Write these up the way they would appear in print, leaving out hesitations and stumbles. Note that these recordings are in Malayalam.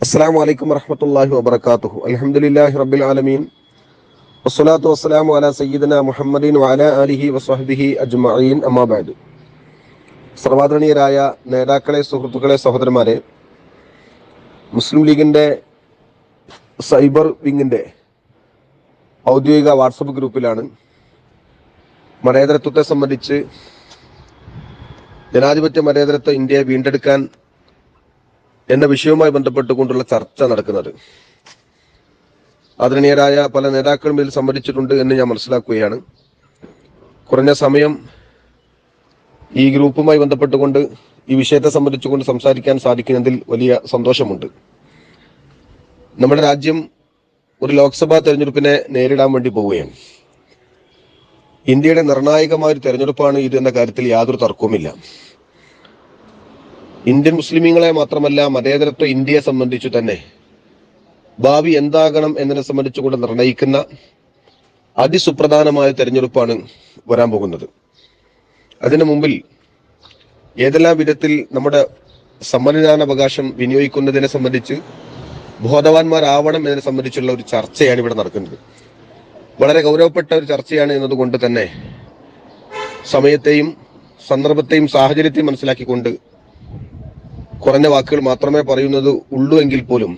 അസ്സലാമു അലൈക്കും വറഹ്മത്തുള്ളാഹി വബറകാതുഹു. അൽഹംദുലില്ലാഹി റബ്ബിൽ ആലമീൻ. വസ്സലാത്തു വസ്സലാമു അലാ സയ്യിദിനാ മുഹമ്മദിൻ വഅലാ ആലിഹി വസ്വഹ്ബിഹി അജ്മഈൻ. അമ്മാ ബഅദ്. സർവാദരണീയരായ നേതാക്കളെ, സുഹൃത്തുക്കളെ, സഹോദരന്മാരെ, മുസ്ലിം ലീഗിന്റെ സൈബർ വിങ്ങിന്റെ ഔദ്യോഗിക വാട്സപ്പ് ഗ്രൂപ്പിലാണ് മതേതരത്വത്തെ സംബന്ധിച്ച് ജനാധിപത്യ മതേതരത്വ ഇന്ത്യയെ വീണ്ടെടുക്കാൻ എന്ന വിഷയവുമായി ബന്ധപ്പെട്ടുകൊണ്ടുള്ള ചർച്ച നടക്കുന്നത്. ആദരണീയരായ പല നേതാക്കളും ഇതിൽ സംബന്ധിച്ചിട്ടുണ്ട് എന്ന് ഞാൻ മനസ്സിലാക്കുകയാണ്. കുറഞ്ഞ സമയം ഈ ഗ്രൂപ്പുമായി ബന്ധപ്പെട്ടുകൊണ്ട് ഈ വിഷയത്തെ സംബന്ധിച്ചുകൊണ്ട് സംസാരിക്കാൻ സാധിക്കുന്നതിൽ വലിയ സന്തോഷമുണ്ട്. നമ്മുടെ രാജ്യം ഒരു ലോക്സഭാ തെരഞ്ഞെടുപ്പിനെ നേരിടാൻ വേണ്ടി പോവുകയാണ്. ഇന്ത്യയുടെ നിർണായകമായ ഒരു തെരഞ്ഞെടുപ്പാണ് ഇത് എന്ന കാര്യത്തിൽ യാതൊരു തർക്കവുമില്ല. ഇന്ത്യൻ മുസ്ലിമീങ്ങളെ മാത്രമല്ല, മതേതരത്വ ഇന്ത്യയെ സംബന്ധിച്ചു തന്നെ ഭാവി എന്താകണം എന്നതിനെ സംബന്ധിച്ചുകൊണ്ട് നിർണയിക്കുന്ന അതിസുപ്രധാനമായ തെരഞ്ഞെടുപ്പാണ് വരാൻ പോകുന്നത്. അതിനു മുമ്പിൽ ഏതെല്ലാം വിധത്തിൽ നമ്മുടെ സമ്മതിദാനാവകാശം വിനിയോഗിക്കുന്നതിനെ സംബന്ധിച്ച് ബോധവാന്മാരാവണം എന്നതിനെ സംബന്ധിച്ചുള്ള ഒരു ചർച്ചയാണ് ഇവിടെ നടക്കുന്നത്. വളരെ ഗൗരവപ്പെട്ട ഒരു ചർച്ചയാണ് എന്നതുകൊണ്ട് തന്നെ സമയത്തെയും സന്ദർഭത്തെയും സാഹചര്യത്തെയും മനസ്സിലാക്കിക്കൊണ്ട് കുറഞ്ഞ വാക്കുകൾ മാത്രമേ പറയുന്നത് ഉള്ളൂ എങ്കിൽ പോലും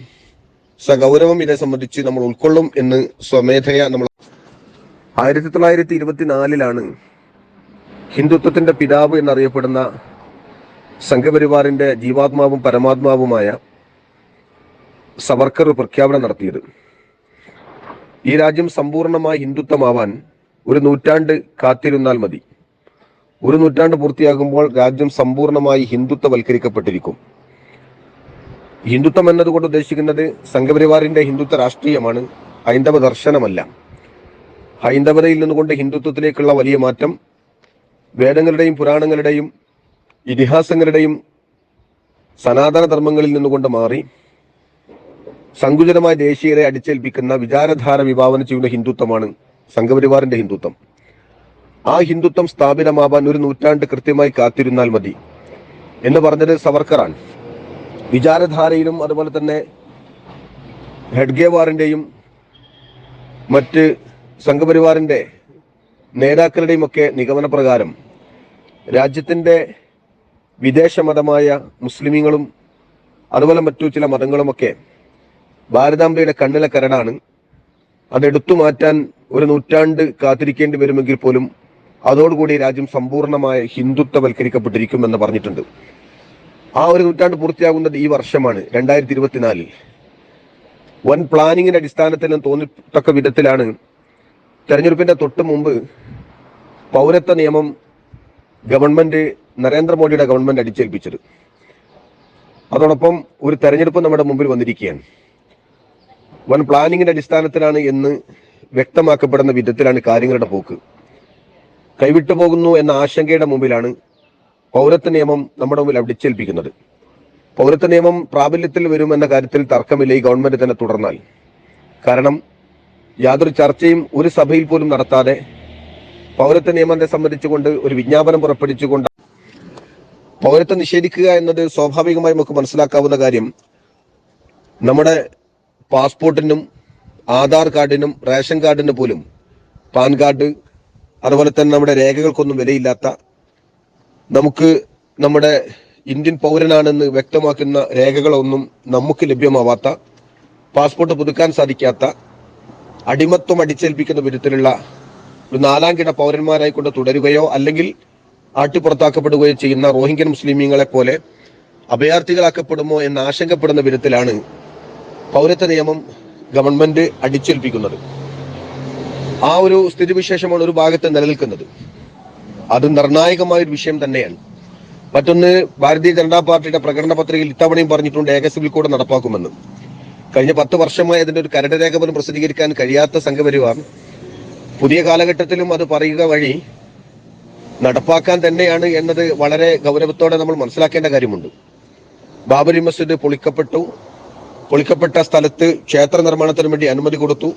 സഗൗരവം ഇതേ സംബന്ധിച്ച് നമ്മൾ ഉൾക്കൊള്ളും എന്ന് സ്വമേധയാ നമ്മൾ 1924 ഹിന്ദുത്വത്തിന്റെ പിതാവ് എന്നറിയപ്പെടുന്ന സംഘപരിവാറിന്റെ ജീവാത്മാവും പരമാത്മാവുമായ സവർക്കർ പ്രഖ്യാപനം നടത്തിയത്. ഈ രാജ്യം സമ്പൂർണമായി ഹിന്ദുത്വമാവാൻ ഒരു നൂറ്റാണ്ട് കാത്തിരുന്നാൽ മതി. ഒരു നൂറ്റാണ്ട് പൂർത്തിയാകുമ്പോൾ രാജ്യം സമ്പൂർണമായി ഹിന്ദുത്വവൽക്കരിക്കപ്പെട്ടിരിക്കും. ഹിന്ദുത്വം എന്നതുകൊണ്ട് ഉദ്ദേശിക്കുന്നത് സംഘപരിവാറിന്റെ ഹിന്ദുത്വ രാഷ്ട്രീയമാണ്, ഹൈന്ദവ ദർശനമല്ല. ഹൈന്ദവതയിൽ നിന്നുകൊണ്ട് ഹിന്ദുത്വത്തിലേക്കുള്ള വലിയ മാറ്റം വേദങ്ങളുടെയും പുരാണങ്ങളുടെയും ഇതിഹാസങ്ങളുടെയും സനാതന ധർമ്മങ്ങളിൽ നിന്നുകൊണ്ട് മാറി സങ്കുചിതമായ ദേശീയതയെ അടിച്ചേൽപ്പിക്കുന്ന വിചാരധാര വിഭാവന ചെയ്യുന്ന ഹിന്ദുത്വമാണ് സംഘപരിവാറിന്റെ ഹിന്ദുത്വം. ആ ഹിന്ദുത്വം സ്ഥാപിതമാവാൻ ഒരു നൂറ്റാണ്ട് കൃത്യമായി കാത്തിരുന്നാൽ മതി എന്ന് പറഞ്ഞത് സവർക്കറാണ്. വിചാരധാരയിലും അതുപോലെ തന്നെ ഹെഡ്ഗേവാറിന്റെയും മറ്റ് സംഘപരിവാറിന്റെ നേതാക്കളുടെയും ഒക്കെ നിഗമന പ്രകാരം രാജ്യത്തിന്റെ വിദേശ മതമായ മുസ്ലിമീങ്ങളും അതുപോലെ മറ്റു ചില മതങ്ങളുമൊക്കെ ഭാരതാംബയുടെ കണ്ണിലെ കരടാണ്. അതെടുത്തു മാറ്റാൻ ഒരു നൂറ്റാണ്ട് കാത്തിരിക്കേണ്ടി വരുമെങ്കിൽ പോലും അതോടുകൂടി രാജ്യം സമ്പൂർണമായ ഹിന്ദുത്വവൽക്കരിക്കപ്പെട്ടിരിക്കുമെന്ന് പറഞ്ഞിട്ടുണ്ട്. ആ ഒരു നൂറ്റാണ്ട് പൂർത്തിയാകുന്നത് ഈ വർഷമാണ്, 2024. വൻ പ്ലാനിങ്ങിന്റെ അടിസ്ഥാനത്തിൽ തോന്നിത്തക്ക വിധത്തിലാണ് തെരഞ്ഞെടുപ്പിന്റെ തൊട്ട് മുമ്പ് പൗരത്വ നിയമം ഗവൺമെന്റ്, നരേന്ദ്രമോദിയുടെ ഗവൺമെന്റ് അടിച്ചേൽപ്പിച്ചത്. അതോടൊപ്പം ഒരു തെരഞ്ഞെടുപ്പ് നമ്മുടെ മുമ്പിൽ വന്നിരിക്കുകയാണ്. വൻ പ്ലാനിങ്ങിന്റെ അടിസ്ഥാനത്തിലാണ് എന്ന് വ്യക്തമാക്കപ്പെടുന്ന വിധത്തിലാണ് കാര്യങ്ങളുടെ പോക്ക്. കൈവിട്ടു പോകുന്നു എന്ന ആശങ്കയുടെ മുമ്പിലാണ് പൗരത്വ നിയമം നമ്മുടെ മുമ്പിൽ അടിച്ചേൽപ്പിക്കുന്നത്. പൗരത്വ നിയമം പ്രാബല്യത്തിൽ വരുമെന്ന കാര്യത്തിൽ തർക്കമില്ല ഈ ഗവൺമെന്റ് തന്നെ തുടർന്നാൽ. കാരണം യാതൊരു ചർച്ചയും ഒരു സഭയിൽ പോലും നടത്താതെ പൗരത്വ നിയമത്തെ സംബന്ധിച്ചുകൊണ്ട് ഒരു വിജ്ഞാപനം പുറപ്പെടുവിച്ചുകൊണ്ട് പൗരത്വം നിഷേധിക്കുക എന്നത് സ്വാഭാവികമായി നമുക്ക് മനസ്സിലാക്കാവുന്ന കാര്യം. നമ്മുടെ പാസ്പോർട്ടിനും ആധാർ കാർഡിനും റേഷൻ കാർഡിന് പോലും, പാൻ കാർഡ് അതുപോലെ തന്നെ നമ്മുടെ രേഖകൾക്കൊന്നും വിലയില്ലാത്ത, നമുക്ക് നമ്മുടെ ഇന്ത്യൻ പൗരനാണെന്ന് വ്യക്തമാക്കുന്ന രേഖകളൊന്നും നമുക്ക് ലഭ്യമാവാത്ത, പാസ്പോർട്ട് പുതുക്കാൻ സാധിക്കാത്ത, അടിമത്വം അടിച്ചേൽപ്പിക്കുന്ന വിധത്തിലുള്ള ഒരു നാലാംകിട പൗരന്മാരായി കൊണ്ട് തുടരുകയോ അല്ലെങ്കിൽ ആട്ടിപ്പുറത്താക്കപ്പെടുകയോ ചെയ്യുന്ന റോഹിംഗ്യൻ മുസ്ലിമീങ്ങളെ പോലെ അഭയാർത്ഥികളാക്കപ്പെടുമോ എന്ന് ആശങ്കപ്പെടുന്ന വിധത്തിലാണ് പൗരത്വ നിയമം ഗവൺമെന്റ് അടിച്ചേൽപ്പിക്കുന്നത്. ആ ഒരു സ്ഥിതിവിശേഷമാണ് ഒരു ഭാഗത്ത് നിലനിൽക്കുന്നത്. അത് നിർണായകമായ ഒരു വിഷയം തന്നെയാണ്. മറ്റൊന്ന്, ഭാരതീയ ജനതാ പാർട്ടിയുടെ പ്രകടന പത്രികയിൽ ഇത്തവണയും പറഞ്ഞിട്ടുണ്ട് ഏക സിവിൽ കോഡ് നടപ്പാക്കുമെന്ന്. കഴിഞ്ഞ 10 വർഷമായി അതിന്റെ ഒരു കരട് രേഖ പോലും പ്രസിദ്ധീകരിക്കാൻ കഴിയാത്ത സംഘപരിവാർ പുതിയ കാലഘട്ടത്തിലും അത് പറയുക വഴി നടപ്പാക്കാൻ തന്നെയാണ് എന്നത് വളരെ ഗൗരവത്തോടെ നമ്മൾ മനസ്സിലാക്കേണ്ട കാര്യമുണ്ട്. ബാബരി മസ്ജിദ് പൊളിക്കപ്പെട്ട സ്ഥലത്ത് ക്ഷേത്ര നിർമ്മാണത്തിന് വേണ്ടി അനുമതി കൊടുത്തു.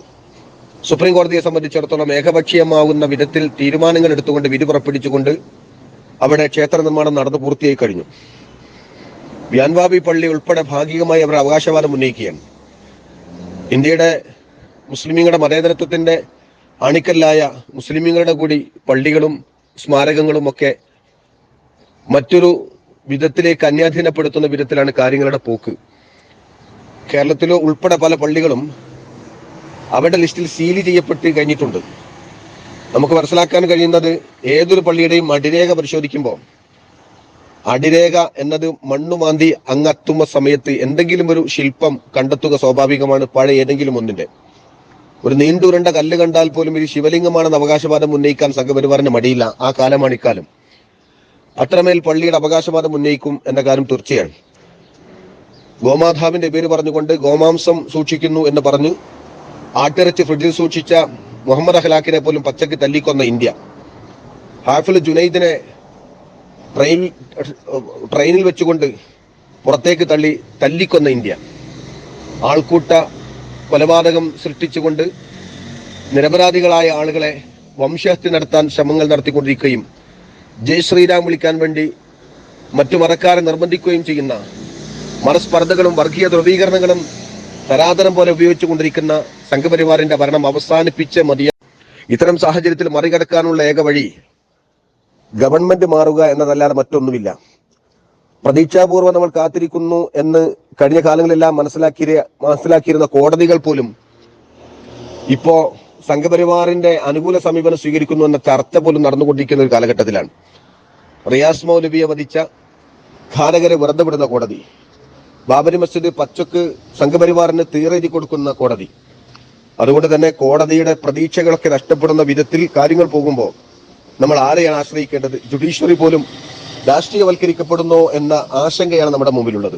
സുപ്രീം കോടതിയെ സംബന്ധിച്ചിടത്തോളം ഏകപക്ഷീയമാകുന്ന വിധത്തിൽ തീരുമാനങ്ങൾ എടുത്തുകൊണ്ട് വിധി പുറപ്പെടുവിച്ചുകൊണ്ട് അവിടെ ക്ഷേത്ര നിർമ്മാണം നടന്നു പൂർത്തിയായി കഴിഞ്ഞു. ബ്യാൻവാബി പള്ളി ഉൾപ്പെടെ ഭാഗികമായി അവർ അവകാശവാദം ഉന്നയിക്കുകയാണ്. ഇന്ത്യയുടെ മുസ്ലിമീങ്ങളുടെ മതേതരത്വത്തിന്റെ അണിക്കല്ലായ മുസ്ലിമീങ്ങളുടെ കൂടി പള്ളികളും സ്മാരകങ്ങളും ഒക്കെ മറ്റൊരു വിധത്തിലേക്ക് അന്യാധീനപ്പെടുത്തുന്ന വിധത്തിലാണ് കാര്യങ്ങളുടെ പോക്ക്. കേരളത്തിലോ ഉൾപ്പെടെ പല പള്ളികളും അവരുടെ ലിസ്റ്റിൽ സീല് ചെയ്യപ്പെട്ട് കഴിഞ്ഞിട്ടുണ്ട്. നമുക്ക് മനസ്സിലാക്കാൻ കഴിയുന്നത് ഏതൊരു പള്ളിയുടെയും അടിരേഖ പരിശോധിക്കുമ്പോൾ അടിരേഖ എന്നത് മണ്ണുമാന്തി അങ്ങെത്തുന്ന സമയത്ത് എന്തെങ്കിലും ഒരു ശില്പം കണ്ടെത്തുക സ്വാഭാവികമാണ്. പഴയ ഏതെങ്കിലും ഒന്നിന്റെ ഒരു നീണ്ടുരുണ്ട കല്ല് കണ്ടാൽ പോലും ഇത് ശിവലിംഗമാണെന്ന് അവകാശവാദം ഉന്നയിക്കാൻ സംഘപരിവാറിന് മടിയില്ല. ആ കാലമാണ് ഇക്കാലം. അത്രമേൽ പള്ളിയുടെ അവകാശവാദം ഉന്നയിക്കും എന്ന കാര്യം തീർച്ചയാണ്. ഗോമാതാവിന്റെ പേര് പറഞ്ഞുകൊണ്ട് ഗോമാംസം സൂക്ഷിക്കുന്നു എന്ന് പറഞ്ഞ് ആട്ടിറച്ചി ഫ്രിഡ്ജിൽ സൂക്ഷിച്ച മുഹമ്മദ് അഖ്ലാഖിനെ പോലും പച്ചക്ക് തല്ലിക്കൊന്ന ഇന്ത്യ, ഹാഫിൽ ജുനൈദിനെ ട്രെയിനിൽ വെച്ചുകൊണ്ട് പുറത്തേക്ക് തല്ലിക്കൊന്ന ഇന്ത്യ, ആൾക്കൂട്ട കൊലപാതകം സൃഷ്ടിച്ചുകൊണ്ട് നിരപരാധികളായ ആളുകളെ വംശഹത്യ നടത്താൻ ശ്രമങ്ങൾ നടത്തിക്കൊണ്ടിരിക്കുകയും ജയ് ശ്രീരാം വിളിക്കാൻ വേണ്ടി മറ്റു മതക്കാരെ നിർബന്ധിക്കുകയും ചെയ്യുന്ന മതസ്പർദ്ധകളും വർഗീയ ധ്രുവീകരണങ്ങളും തരാതരം പോലെ ഉപയോഗിച്ചുകൊണ്ടിരിക്കുന്ന സംഘപരിവാറിന്റെ ഭരണം അവസാനിപ്പിച്ച് മതിയാ. ഇത്തരം സാഹചര്യത്തിൽ മറികടക്കാനുള്ള ഏക വഴി ഗവൺമെന്റ് മാറുക എന്നതല്ലാതെ മറ്റൊന്നുമില്ല. പ്രതീക്ഷാപൂർവ്വം നമ്മൾ കാത്തിരിക്കുന്നു എന്ന് കഴിഞ്ഞ കാലങ്ങളെല്ലാം മനസ്സിലാക്കിയിരുന്ന കോടതികൾ പോലും ഇപ്പോ സംഘപരിവാറിന്റെ അനുകൂല സമീപനം സ്വീകരിക്കുന്നു എന്ന ചർച്ച പോലും നടന്നുകൊണ്ടിരിക്കുന്ന ഒരു കാലഘട്ടത്തിലാണ്. റിയാസ് മൗലവിയെ വധിച്ച ഘാതകരെ വെറുതെ വിടുന്ന കോടതി, ബാബരി മസ്ജിദ് പച്ചക്ക് സംഘപരിവാറിന് തീരെഴുതി കൊടുക്കുന്ന കോടതി. അതുകൊണ്ട് തന്നെ കോടതിയുടെ പ്രതീക്ഷകളൊക്കെ നഷ്ടപ്പെടുന്ന വിധത്തിൽ കാര്യങ്ങൾ പോകുമ്പോൾ നമ്മൾ ആരെയാണ് ആശ്രയിക്കേണ്ടത്? ജുഡീഷ്യറി പോലും രാഷ്ട്രീയവൽക്കരിക്കപ്പെടുന്നോ എന്ന ആശങ്കയാണ് നമ്മുടെ മുമ്പിലുള്ളത്.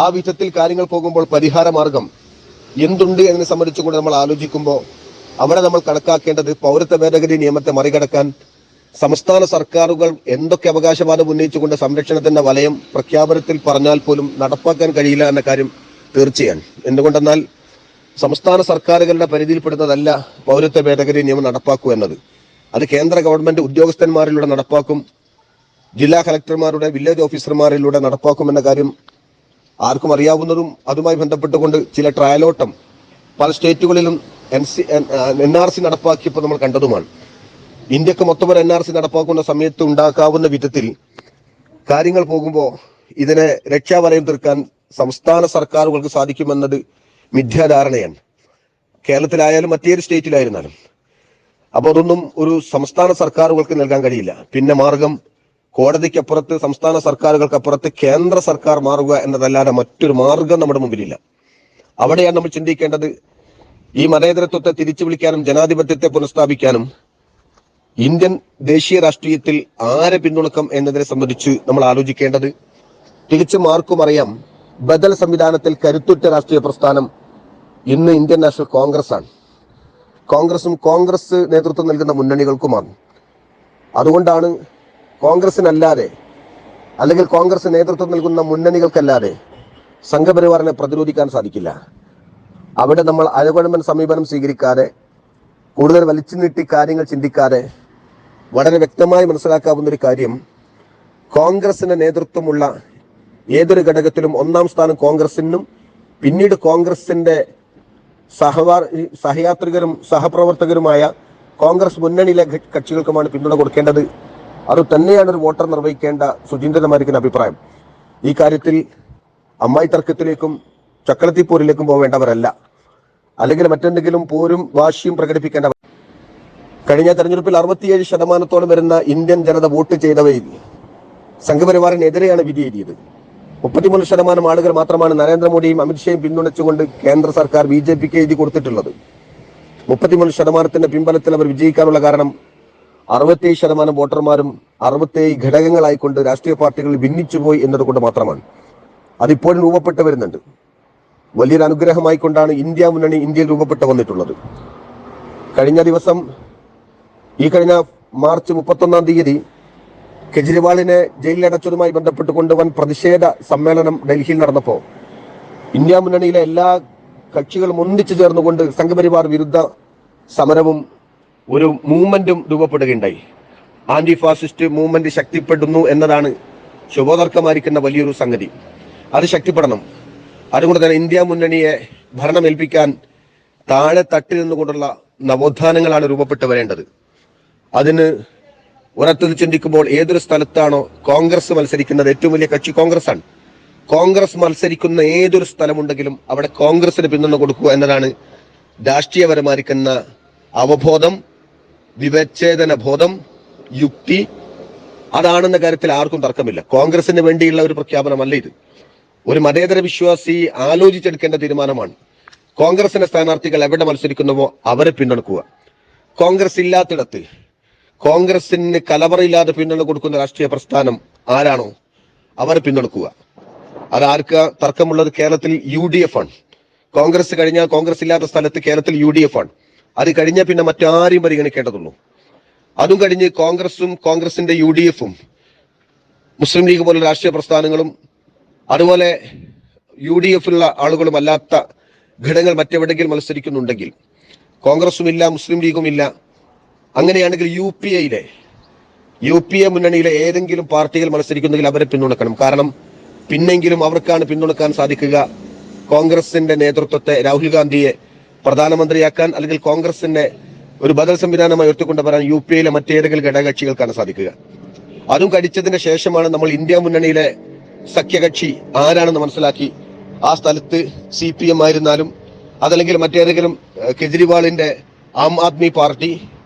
ആ വിധത്തിൽ കാര്യങ്ങൾ പോകുമ്പോൾ പരിഹാര മാർഗം എന്തുണ്ട് എന്നതിനെ സംബന്ധിച്ചുകൊണ്ട് നമ്മൾ ആലോചിക്കുമ്പോൾ അവിടെ നമ്മൾ കണക്കാക്കേണ്ടത് പൗരത്വ ഭേദഗതി നിയമത്തെ മറികടക്കാൻ സംസ്ഥാന സർക്കാരുകൾ എന്തൊക്കെ അവകാശവാദം ഉന്നയിച്ചുകൊണ്ട് സംരക്ഷണത്തിന്റെ വലയം പ്രഖ്യാപനത്തിൽ പറഞ്ഞാൽ പോലും നടപ്പാക്കാൻ കഴിയില്ല എന്ന കാര്യം തീർച്ചയാണ്. എന്തുകൊണ്ടെന്നാൽ സംസ്ഥാന സർക്കാരുകളുടെ പരിധിയിൽപ്പെടുന്നതല്ല പൗരത്വ ഭേദഗതി നിയമം നടപ്പാക്കൂ എന്നത്. അത് കേന്ദ്ര ഗവൺമെന്റ് ഉദ്യോഗസ്ഥന്മാരിലൂടെ നടപ്പാക്കും, ജില്ലാ കളക്ടർമാരുടെ വില്ലേജ് ഓഫീസർമാരിലൂടെ നടപ്പാക്കുമെന്ന കാര്യം ആർക്കും അറിയാവുന്നതും അതുമായി ബന്ധപ്പെട്ടുകൊണ്ട് ചില ട്രയലോട്ടം പല സ്റ്റേറ്റുകളിലും NRC നടപ്പാക്കിയപ്പോൾ നമ്മൾ കണ്ടതുമാണ്. ഇന്ത്യക്ക് മൊത്തം ഒരു NRC നടപ്പാക്കുന്ന സമയത്ത് ഉണ്ടാക്കാവുന്ന വിധത്തിൽ കാര്യങ്ങൾ പോകുമ്പോൾ ഇതിനെ രക്ഷാവലയം തീർക്കാൻ സംസ്ഥാന സർക്കാരുകൾക്ക് സാധിക്കുമെന്നത് മിഥ്യാധാരണയാണ്. കേരളത്തിലായാലും മറ്റേത് സ്റ്റേറ്റിലായിരുന്നാലും. അപ്പോൾ അതൊന്നും ഒരു സംസ്ഥാന സർക്കാരുകൾക്ക് നൽകാൻ കഴിയില്ല. പിന്നെ മാർഗം കോടതിക്കപ്പുറത്ത്, സംസ്ഥാന സർക്കാരുകൾക്കപ്പുറത്ത് കേന്ദ്ര സർക്കാർ മാറുക എന്നതല്ലാതെ മറ്റൊരു മാർഗം നമ്മുടെ മുമ്പിലില്ല. അവിടെയാണ് നമ്മൾ ചിന്തിക്കേണ്ടത്. ഈ മതേതരത്വത്തെ തിരിച്ചു വിളിക്കാനും ജനാധിപത്യത്തെ പുനഃസ്ഥാപിക്കാനും ഇന്ത്യൻ ദേശീയ രാഷ്ട്രീയത്തിൽ ആരെ പിന്തുണക്കം എന്നതിനെ സംബന്ധിച്ച് നമ്മൾ ആലോചിക്കേണ്ടത് തികച്ചും ആർക്കും അറിയാം. ബദൽ സംവിധാനത്തിൽ കരുത്തുറ്റ രാഷ്ട്രീയ പ്രസ്ഥാനം ഇന്ന് ഇന്ത്യൻ നാഷണൽ കോൺഗ്രസ് ആണ്. കോൺഗ്രസും കോൺഗ്രസ് നേതൃത്വം നൽകുന്ന മുന്നണികൾക്കുമാണ്. അതുകൊണ്ടാണ് കോൺഗ്രസിനല്ലാതെ, അല്ലെങ്കിൽ കോൺഗ്രസ് നേതൃത്വം നൽകുന്ന മുന്നണികൾക്കല്ലാതെ സംഘപരിവാറിനെ പ്രതിരോധിക്കാൻ സാധിക്കില്ല. അവിടെ നമ്മൾ അഴകുഴമ്പൻ സമീപനം സ്വീകരിക്കാതെ, കൂടുതൽ വലിച്ചു നീട്ടി കാര്യങ്ങൾ ചിന്തിക്കാതെ വളരെ വ്യക്തമായി മനസ്സിലാക്കാവുന്ന ഒരു കാര്യം, കോൺഗ്രസിന്റെ നേതൃത്വമുള്ള ഏതൊരു ഘടകത്തിലും ഒന്നാം സ്ഥാനം കോൺഗ്രസിനും പിന്നീട് കോൺഗ്രസിന്റെ സഹയാത്രികരും സഹപ്രവർത്തകരുമായ കോൺഗ്രസ് മുന്നണിയിലെ കക്ഷികൾക്കുമാണ് പിന്തുണ കൊടുക്കേണ്ടത്. അത് തന്നെയാണ് ഒരു വോട്ടർ നിർവഹിക്കേണ്ട സുചിന്തിതമായിരിക്കുന്ന അഭിപ്രായം. ഈ കാര്യത്തിൽ അമ്മായി തർക്കത്തിലേക്കും ചക്രത്തിപ്പോരിലേക്കും പോവേണ്ടവരല്ല, അല്ലെങ്കിൽ മറ്റെന്തെങ്കിലും പോരും വാശിയും പ്രകടിപ്പിക്കേണ്ടവർ. കഴിഞ്ഞ തെരഞ്ഞെടുപ്പിൽ 67% വരുന്ന ഇന്ത്യൻ ജനത വോട്ട് ചെയ്തവയിൽ സംഘപരിവാറിനെതിരെയാണ് വിധി എഴുതിയത്. 33% ആളുകൾ മാത്രമാണ് നരേന്ദ്രമോദിയും അമിത്ഷായും പിന്തുണച്ചുകൊണ്ട് കേന്ദ്ര സർക്കാർ BJPക്ക് എഴുതി കൊടുത്തിട്ടുള്ളത്. 33% പിൻബലത്തിൽ അവർ വിജയിക്കാനുള്ള കാരണം 67% വോട്ടർമാരും 67 ഘടകങ്ങളായിക്കൊണ്ട് രാഷ്ട്രീയ പാർട്ടികൾ ഭിന്നിച്ചുപോയി എന്നതുകൊണ്ട് മാത്രമാണ്. അതിപ്പോഴും രൂപപ്പെട്ടു വരുന്നുണ്ട്. വലിയൊരു അനുഗ്രഹമായിക്കൊണ്ടാണ് ഇന്ത്യ മുന്നണി ഇന്ത്യയിൽ രൂപപ്പെട്ടു വന്നിട്ടുള്ളത്. കഴിഞ്ഞ മാർച്ച് 31-ാം തീയതി കെജ്രിവാളിനെ ജയിലിലടച്ചതുമായി ബന്ധപ്പെട്ടുകൊണ്ട് വൻ പ്രതിഷേധ സമ്മേളനം ഡൽഹിയിൽ നടന്നപ്പോൾ ഇന്ത്യ മുന്നണിയിലെ എല്ലാ കക്ഷികളും ഒന്നിച്ചു ചേർന്നുകൊണ്ട് സംഘപരിവാർ വിരുദ്ധ സമരവും ഒരു മൂവ്മെന്റും രൂപപ്പെടുകയുണ്ടായി. ആന്റി ഫാസിസ്റ്റ് മൂവ്മെന്റ് ശക്തിപ്പെടുന്നു എന്നതാണ് ശുഭോദർക്കമായിരിക്കുന്ന വലിയൊരു സംഗതി. അത് ശക്തിപ്പെടണം. അതുകൊണ്ട് തന്നെ ഇന്ത്യ മുന്നണിയെ ഭരണമേൽപ്പിക്കാൻ താഴെ തട്ടിൽ നിന്നുകൊണ്ടുള്ള നവോത്ഥാനങ്ങളാണ് രൂപപ്പെട്ടു വരേണ്ടത്. അതിന് ഒരർത്ഥത്തിൽ ചിന്തിക്കുമ്പോൾ ഏതൊരു സ്ഥലത്താണോ കോൺഗ്രസ് മത്സരിക്കുന്നത്, ഏറ്റവും വലിയ കക്ഷി കോൺഗ്രസ് ആണ്. കോൺഗ്രസ് മത്സരിക്കുന്ന ഏതൊരു സ്ഥലമുണ്ടെങ്കിലും അവിടെ കോൺഗ്രസിന് പിന്തുണ കൊടുക്കുക എന്നതാണ് രാഷ്ട്രീയപരമായിരിക്കുന്ന അവബോധം, വിവേചന ബോധം, യുക്തി. അതാണെന്ന കാര്യത്തിൽ ആർക്കും തർക്കമില്ല. കോൺഗ്രസിന് വേണ്ടിയുള്ള ഒരു പ്രഖ്യാപനമല്ല ഇത്. ഒരു മതേതര വിശ്വാസി ആലോചിച്ചെടുക്കേണ്ട തീരുമാനമാണ്. കോൺഗ്രസിന്റെ സ്ഥാനാർത്ഥികൾ എവിടെ മത്സരിക്കുന്നുവോ അവരെ പിന്തുണക്കുക. കോൺഗ്രസ് ഇല്ലാത്തിടത്ത്, കോൺഗ്രസിന് കലവറയില്ലാതെ പിന്തുണ കൊടുക്കുന്ന രാഷ്ട്രീയ പ്രസ്ഥാനം ആരാണോ അവരെ പിന്തുണക്കുക. അത് ആർക്ക് തർക്കമുള്ളത്? കേരളത്തിൽ UDF ആണ്. കോൺഗ്രസ് കഴിഞ്ഞാൽ കോൺഗ്രസ് ഇല്ലാത്ത സ്ഥലത്ത് കേരളത്തിൽ UDF ആണ്. അത് കഴിഞ്ഞാൽ പിന്നെ മറ്റാരെയും പരിഗണിക്കേണ്ടതുള്ളൂ. അതും കഴിഞ്ഞ് കോൺഗ്രസും കോൺഗ്രസിന്റെ UDF-ഉം മുസ്ലിം ലീഗ് പോലുള്ള രാഷ്ട്രീയ പ്രസ്ഥാനങ്ങളും അതുപോലെ UDF-ഉള്ള ആളുകളും അല്ലാത്ത ഘടകങ്ങൾ മറ്റെവിടെയെങ്കിലും മത്സരിക്കുന്നുണ്ടെങ്കിൽ, കോൺഗ്രസും ഇല്ല, മുസ്ലിം ലീഗും ഇല്ല, അങ്ങനെയാണെങ്കിൽ UPA മുന്നണിയിലെ ഏതെങ്കിലും പാർട്ടികൾ മത്സരിക്കുന്നെങ്കിൽ അവരെ പിന്തുണക്കണം. കാരണം പിന്നെങ്കിലും അവർക്കാണ് പിന്തുണക്കാൻ സാധിക്കുക കോൺഗ്രസിന്റെ നേതൃത്വത്തെ, രാഹുൽ ഗാന്ധിയെ പ്രധാനമന്ത്രിയാക്കാൻ, അല്ലെങ്കിൽ കോൺഗ്രസിന്റെ ഒരു ബദൽ സംവിധാനമായി ഉയർത്തിക്കൊണ്ടുവരാൻ UPA-യിലെ മറ്റേതെങ്കിലും ഘടകകക്ഷികൾക്കാണ് സാധിക്കുക. അതും കഴിച്ചതിന് ശേഷമാണ് നമ്മൾ ഇന്ത്യ മുന്നണിയിലെ സഖ്യകക്ഷി ആരാണെന്ന് മനസ്സിലാക്കി ആ സ്ഥലത്ത് CPM ആയിരുന്നാലും അതല്ലെങ്കിൽ മറ്റേതെങ്കിലും കെജ്രിവാളിന്റെ ആം ആദ്മി പാർട്ടി,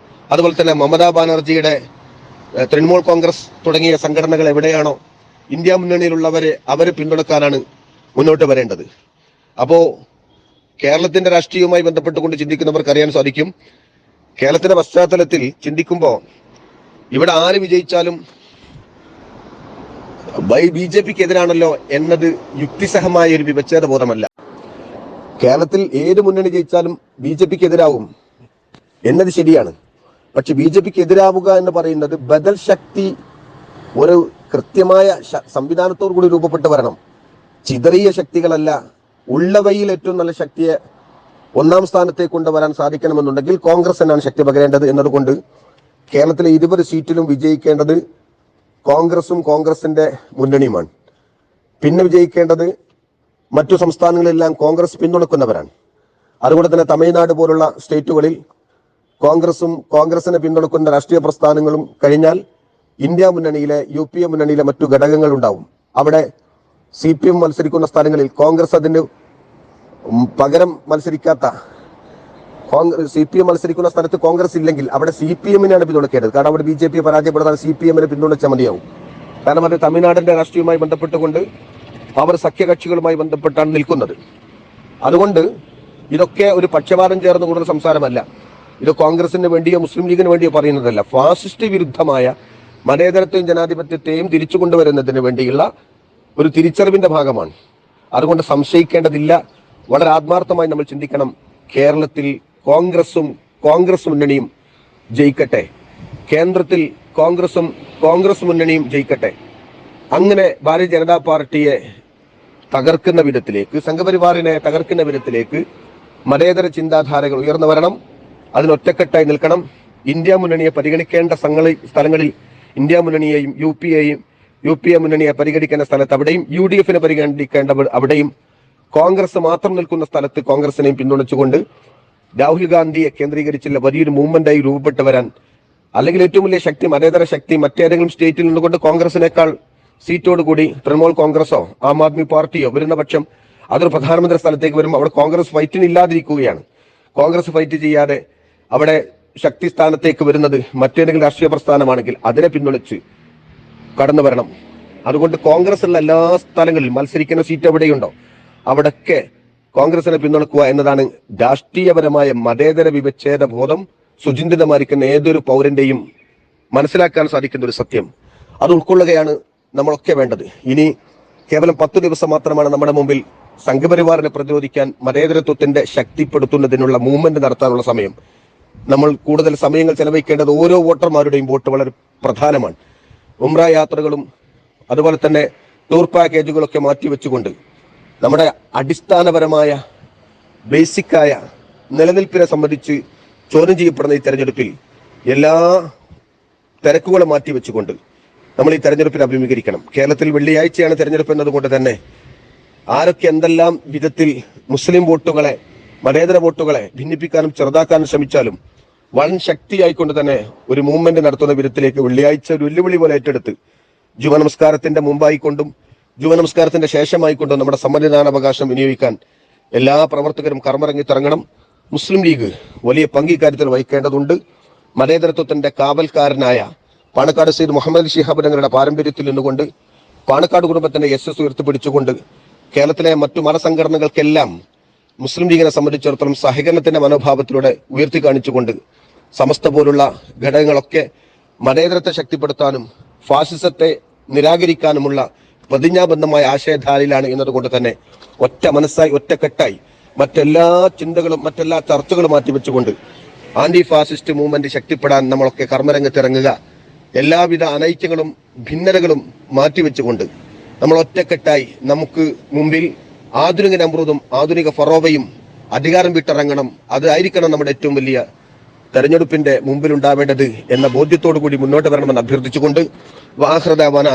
അതുപോലെ തന്നെ മമതാ ബാനർജിയുടെ തൃണമൂൽ കോൺഗ്രസ് തുടങ്ങിയ സംഘടനകൾ എവിടെയാണോ ഇന്ത്യ അവരെ പിന്തുണക്കാനാണ് മുന്നോട്ട് വരേണ്ടത്. അപ്പോ കേരളത്തിന്റെ രാഷ്ട്രീയവുമായി ബന്ധപ്പെട്ടുകൊണ്ട് ചിന്തിക്കുന്നവർക്ക് അറിയാൻ സാധിക്കും, കേരളത്തിന്റെ പശ്ചാത്തലത്തിൽ ചിന്തിക്കുമ്പോൾ ഇവിടെ ആര് വിജയിച്ചാലും BJP-ക്ക് എതിരാണല്ലോ എന്നത് യുക്തിസഹമായ ഒരു വിവച്ഛേദ ബോധമല്ല. കേരളത്തിൽ ഏത് മുന്നണി ജയിച്ചാലും BJP-ക്ക് എതിരാവും എന്നത് ശരിയാണ്. പക്ഷെ BJP-ക്ക് എതിരാവുക എന്ന് പറയുന്നത് ബദൽ ശക്തി ഒരു കൃത്യമായ സംവിധാനത്തോടു കൂടി രൂപപ്പെട്ട് വരണം. ചിതറിയ ശക്തികളല്ല, ഉള്ളവയിൽ ഏറ്റവും നല്ല ശക്തിയെ ഒന്നാം സ്ഥാനത്തേക്ക് കൊണ്ടുവരാൻ സാധിക്കണമെന്നുണ്ടെങ്കിൽ കോൺഗ്രസ് തന്നെയാണ് ശക്തി പകരേണ്ടത്. എന്നതുകൊണ്ട് കേരളത്തിലെ 20 സീറ്റിലും വിജയിക്കേണ്ടത് കോൺഗ്രസും കോൺഗ്രസിന്റെ മുന്നണിയുമാണ്. പിന്നെ വിജയിക്കേണ്ടത് മറ്റു സംസ്ഥാനങ്ങളിലെല്ലാം കോൺഗ്രസ് പിന്തുണക്കുന്നവരാണ്. അതുകൊണ്ട് തന്നെ തമിഴ്നാട് പോലുള്ള സ്റ്റേറ്റുകളിൽ കോൺഗ്രസും കോൺഗ്രസിനെ പിന്തുണക്കുന്ന രാഷ്ട്രീയ പ്രസ്ഥാനങ്ങളും കഴിഞ്ഞാൽ ഇന്ത്യ മുന്നണിയിലെ UPA മുന്നണിയിലെ മറ്റു ഘടകങ്ങൾ ഉണ്ടാവും. അവിടെ CPM മത്സരിക്കുന്ന സ്ഥലങ്ങളിൽ കോൺഗ്രസ് അതിന് പകരം മത്സരിക്കാത്ത, CPM മത്സരിക്കുന്ന സ്ഥലത്ത് കോൺഗ്രസ് ഇല്ലെങ്കിൽ അവിടെ CPM-നെയാണ് പിന്തുണക്കേണ്ടത്. കാരണം അവിടെ BJP പരാജയപ്പെടുത്താൻ CPM-നെ പിന്തുണച്ചാൽ മതിയാവും. കാരണം അത് തമിഴ്നാടിന്റെ രാഷ്ട്രീയവുമായി ബന്ധപ്പെട്ടുകൊണ്ട് അവർ സഖ്യകക്ഷികളുമായി ബന്ധപ്പെട്ടാണ് നിൽക്കുന്നത്. അതുകൊണ്ട് ഇതൊക്കെ ഒരു പക്ഷപാതം ചേർന്ന് കൂടുതൽ സംസാരമല്ല. ഇത് കോൺഗ്രസിന് വേണ്ടിയോ മുസ്ലിം ലീഗിന് വേണ്ടിയോ പറയുന്നതല്ല. ഫാസിസ്റ്റ് വിരുദ്ധമായ മതേതരത്വവും ജനാധിപത്യത്തെയും തിരിച്ചു കൊണ്ടുവരുന്നതിന് വേണ്ടിയുള്ള ഒരു തിരിച്ചറിവിന്റെ ഭാഗമാണ്. അതുകൊണ്ട് സംശയിക്കേണ്ടതില്ല. വളരെ ആത്മാർത്ഥമായി നമ്മൾ ചിന്തിക്കണം. കേരളത്തിൽ കോൺഗ്രസ് മുന്നണിയും ജയിക്കട്ടെ, കേന്ദ്രത്തിൽ കോൺഗ്രസ് മുന്നണിയും ജയിക്കട്ടെ. അങ്ങനെ ഭാരതീയ ജനതാ പാർട്ടിയെ തകർക്കുന്ന വിധത്തിലേക്ക്, സംഘപരിവാറിനെ തകർക്കുന്ന വിധത്തിലേക്ക് മതേതര ചിന്താധാരകൾ ഉയർന്നു വരണം. അതിനൊറ്റക്കെട്ടായി നിൽക്കണം. ഇന്ത്യ മുന്നണിയെ പരിഗണിക്കേണ്ട സ്ഥലങ്ങളിൽ ഇന്ത്യ മുന്നണിയെയും UPA മുന്നണിയെ പരിഗണിക്കേണ്ട സ്ഥലത്ത് അവിടെയും, UDF-നെ പരിഗണിക്കേണ്ട അവിടെയും, കോൺഗ്രസ് മാത്രം നിൽക്കുന്ന സ്ഥലത്ത് കോൺഗ്രസിനെയും പിന്തുണച്ചുകൊണ്ട് രാഹുൽ ഗാന്ധിയെ കേന്ദ്രീകരിച്ചുള്ള വലിയൊരു മൂവ്മെന്റായി രൂപപ്പെട്ടു വരാൻ, അല്ലെങ്കിൽ ഏറ്റവും വലിയ ശക്തി മതേതര ശക്തി മറ്റേതെങ്കിലും സ്റ്റേറ്റിൽ നിന്നുകൊണ്ട് കോൺഗ്രസിനേക്കാൾ സീറ്റോടുകൂടി തൃണമൂൽ കോൺഗ്രസോ ആം ആദ്മി പാർട്ടിയോ വരുന്ന പക്ഷം അതൊരു പ്രധാനമന്ത്രി സ്ഥലത്തേക്ക് വരുമ്പോൾ അവിടെ കോൺഗ്രസ് ഫൈറ്റിന് ഇല്ലാതിരിക്കുകയാണ്. കോൺഗ്രസ് ഫൈറ്റ് ചെയ്യാതെ അവിടെ ശക്തി സ്ഥാനത്തേക്ക് വരുന്നത് മറ്റേതെങ്കിലും രാഷ്ട്രീയ പ്രസ്ഥാനമാണെങ്കിൽ അതിനെ പിന്തുണച്ച് കടന്നു വരണം. അതുകൊണ്ട് കോൺഗ്രസ് ഉള്ള എല്ലാ സ്ഥലങ്ങളിലും മത്സരിക്കുന്ന സീറ്റ് എവിടെയുണ്ടോ അവിടൊക്കെ കോൺഗ്രസിനെ പിന്തുണക്കുക എന്നതാണ് രാഷ്ട്രീയപരമായ മതേതര വിവച്ഛേദ ബോധം സുചിന്തിതമായിരിക്കുന്ന ഏതൊരു പൗരന്റെയും മനസ്സിലാക്കാൻ സാധിക്കുന്ന ഒരു സത്യം. അത് ഉൾക്കൊള്ളുകയാണ് നമ്മളൊക്കെ വേണ്ടത്. ഇനി കേവലം 10 ദിവസം മാത്രമാണ് നമ്മുടെ മുമ്പിൽ സംഘപരിവാറിനെ പ്രതിരോധിക്കാൻ, മതേതരത്വത്തിന്റെ ശക്തിപ്പെടുത്തുന്നതിനുള്ള മൂവ്മെന്റ് നടത്താനുള്ള സമയം. നമ്മൾ കൂടുതൽ സമയങ്ങൾ ചെലവഴിക്കേണ്ടത് ഓരോ വോട്ടർമാരുടെയും വോട്ട് വളരെ പ്രധാനമാണ്. ഉംറ യാത്രകളും അതുപോലെ തന്നെ ടൂർ പാക്കേജുകളൊക്കെ മാറ്റിവെച്ചുകൊണ്ട് നമ്മുടെ അടിസ്ഥാനപരമായ ബേസിക്കായ നിലനിൽപ്പിനെ സംബന്ധിച്ച് ചോദ്യം ചെയ്യപ്പെടുന്ന ഈ തെരഞ്ഞെടുപ്പിൽ എല്ലാ തിരക്കുകളും മാറ്റിവെച്ചുകൊണ്ട് നമ്മൾ ഈ തെരഞ്ഞെടുപ്പിൽ അഭിമുഖീകരിക്കണം. കേരളത്തിൽ വെള്ളിയാഴ്ചയാണ് തെരഞ്ഞെടുപ്പ് എന്നതുകൊണ്ട് തന്നെ ആരൊക്കെ എന്തെല്ലാം വിധത്തിൽ മുസ്ലിം വോട്ടുകളെ, മതേതര വോട്ടുകളെ ഭിന്നിപ്പിക്കാനും ചെറുതാക്കാനും ശ്രമിച്ചാലും വൻ ശക്തിയായിക്കൊണ്ട് തന്നെ ഒരു മൂവ്മെന്റ് നടത്തുന്ന വിധത്തിലേക്ക് വെള്ളിയാഴ്ച ഒരു വെല്ലുവിളി പോലെ ഏറ്റെടുത്ത് ജുമ നമസ്കാരത്തിന്റെ മുമ്പായിക്കൊണ്ടും ജുമ നമസ്കാരത്തിന്റെ ശേഷമായിക്കൊണ്ടും നമ്മുടെ സമ്മതിദാനാവകാശം വിനിയോഗിക്കാൻ എല്ലാ പ്രവർത്തകരും കർമ്മരംഗത്തിറങ്ങണം. മുസ്ലിം ലീഗ് വലിയ പങ്ക് ഇക്കാര്യത്തിൽ വഹിക്കേണ്ടതുണ്ട്. മതേതരത്വത്തിന്റെ കാവൽക്കാരനായ പാണക്കാട് സയ്യിദ് മുഹമ്മദ് അലി ശിഹാബ് തങ്ങളുടെ പാരമ്പര്യത്തിൽ നിന്നുകൊണ്ട് പാണക്കാട് കുടുംബത്തിന്റെ യശസ് ഉയർത്തിപ്പിടിച്ചുകൊണ്ട് കേരളത്തിലെ മറ്റു മതസംഘടനകൾക്കെല്ലാം മുസ്ലിം ലീഗിനെ സംബന്ധിച്ചിടത്തോളം സഹകരണത്തിന്റെ മനോഭാവത്തിലൂടെ ഉയർത്തി കാണിച്ചുകൊണ്ട് സമസ്ത പോലുള്ള ഘടകങ്ങളൊക്കെ മതേതരത്തെ ശക്തിപ്പെടുത്താനും ഫാസിസത്തെ നിരാകരിക്കാനുമുള്ള പ്രതിജ്ഞാബദ്ധമായ ആശയധാരയിലാണ് എന്നതുകൊണ്ട് തന്നെ ഒറ്റ മനസ്സായി ഒറ്റക്കെട്ടായി മറ്റെല്ലാ ചിന്തകളും മറ്റെല്ലാ ചർച്ചകളും മാറ്റിവെച്ചുകൊണ്ട് ആന്റി ഫാസിസ്റ്റ് മൂവ്മെന്റ് ശക്തിപ്പെടാൻ നമ്മളൊക്കെ കർമ്മരംഗത്തിറങ്ങുക. എല്ലാവിധ അനൈക്യങ്ങളും ഭിന്നതകളും മാറ്റിവെച്ചുകൊണ്ട് നമ്മൾ ഒറ്റക്കെട്ടായി നമുക്ക് മുമ്പിൽ ആധുനിക നമ്രൂദും ആധുനിക ഫറോവയും അധികാരം വിട്ടിറങ്ങണം. അതായിരിക്കണം നമ്മുടെ ഏറ്റവും വലിയ തെരഞ്ഞെടുപ്പിന്റെ മുമ്പിൽ ഉണ്ടാവേണ്ടത് എന്ന ബോധ്യത്തോടു കൂടി മുന്നോട്ട് വരണമെന്ന് അഭ്യർത്ഥിച്ചുകൊണ്ട് വാഹൃദാവാന